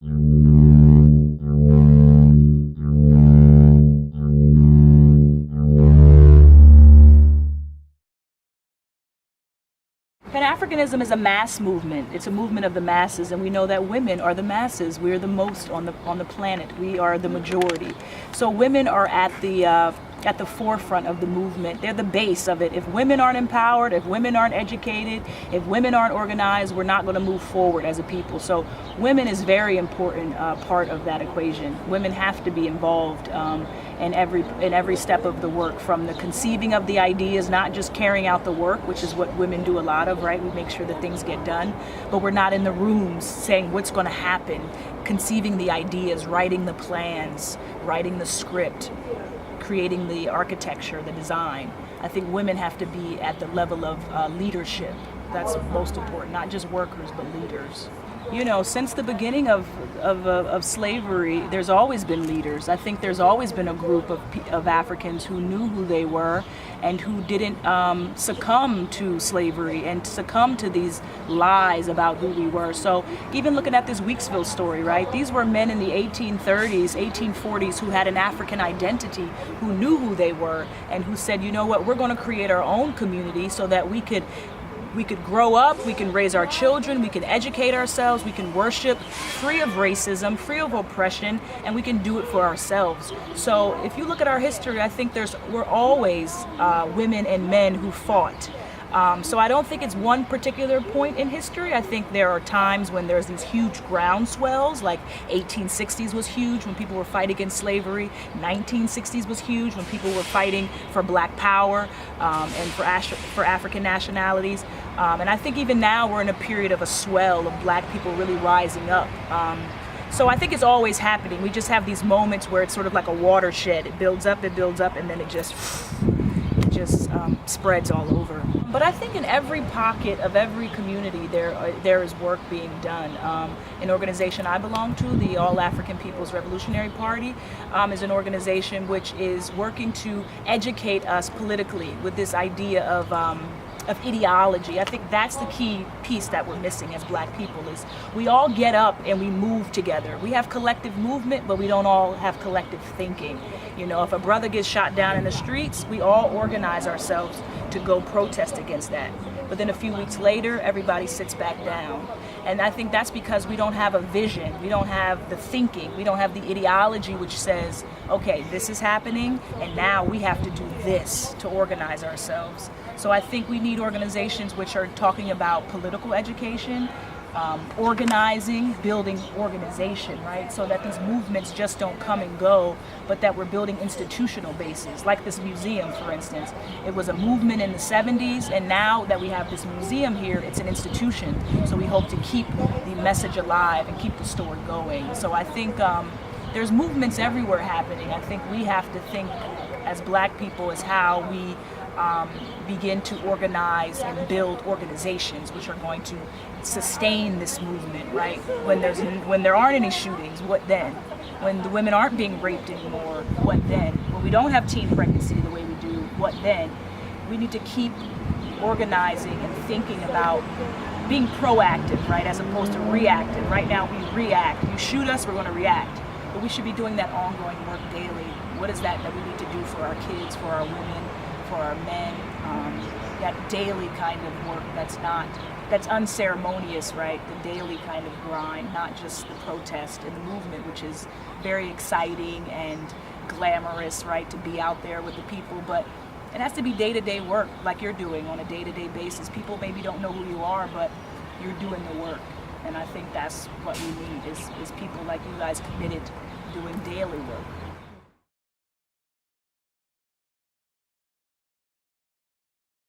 Pan-Africanism is a mass movement. It's a movement of the masses, and we know that women are the masses. We're the most on the planet. We are the majority. So women are at the forefront of the movement. They're the base of it. If women aren't empowered, if women aren't educated, if women aren't organized, we're not going to move forward as a people. So women is very important part of that equation. Women have to be involved in every step of the work, from the conceiving of the ideas, not just carrying out the work, which is what women do a lot of, right? We make sure that things get done, but we're not in the rooms saying what's going to happen, conceiving the ideas, writing the plans, writing the script, creating the architecture, the design. I think women have to be at the level of leadership. That's most important, not just workers, but leaders. You know, since the beginning of slavery, there's always been leaders. I think there's always been a group of Africans who knew who they were and who didn't succumb to slavery and succumb to these lies about who we were. So even looking at this Weeksville story, right? These were men in the 1830s, 1840s who had an African identity, who knew who they were, and who said, you know what, we're going to create our own community so that we could grow up, we can raise our children, we can educate ourselves, we can worship free of racism, free of oppression, and we can do it for ourselves. So if you look at our history, I think we're always women and men who fought. So I don't think it's one particular point in history. I think there are times when there's these huge groundswells, like 1860s was huge when people were fighting against slavery. 1960s was huge when people were fighting for black power and for African nationalities. And I think even now we're in a period of a swell of black people really rising up. So I think it's always happening. We just have these moments where it's sort of like a watershed. It builds up, and then it just spreads all over. But I think in every pocket of every community there is work being done. An organization I belong to, the All African People's Revolutionary Party, is an organization which is working to educate us politically with this idea of ideology. I think that's the key piece that we're missing as black people, is we all get up and we move together. We have collective movement, but we don't all have collective thinking. You know, if a brother gets shot down in the streets, we all organize ourselves to go protest against that. But then a few weeks later, everybody sits back down. And I think that's because we don't have a vision, we don't have the thinking, we don't have the ideology which says, okay, this is happening, and now we have to do this to organize ourselves. So I think we need organizations which are talking about political education, organizing, building organization, right? So that these movements just don't come and go, but that we're building institutional bases, like this museum, for instance. It was a movement in the 70s, and now that we have this museum here, it's an institution. So we hope to keep the message alive and keep the story going. So I think there's movements everywhere happening. I think we have to think as black people as how we begin to organize and build organizations which are going to sustain this movement, right? When there aren't any shootings, what then? When the women aren't being raped anymore, what then? When we don't have teen pregnancy the way we do, what then? We need to keep organizing and thinking about being proactive, right, as opposed to reactive. Right now we react. You shoot us, we're going to react. But we should be doing that ongoing work daily. What is that we need to do for our kids, for our women, for our men? That daily kind of work that's unceremonious, right? The daily kind of grind, not just the protest and the movement, which is very exciting and glamorous, right, to be out there with the people, but it has to be day-to-day work like you're doing on a day-to-day basis. People maybe don't know who you are, but you're doing the work. And I think that's what we need is people like you guys committed doing daily work.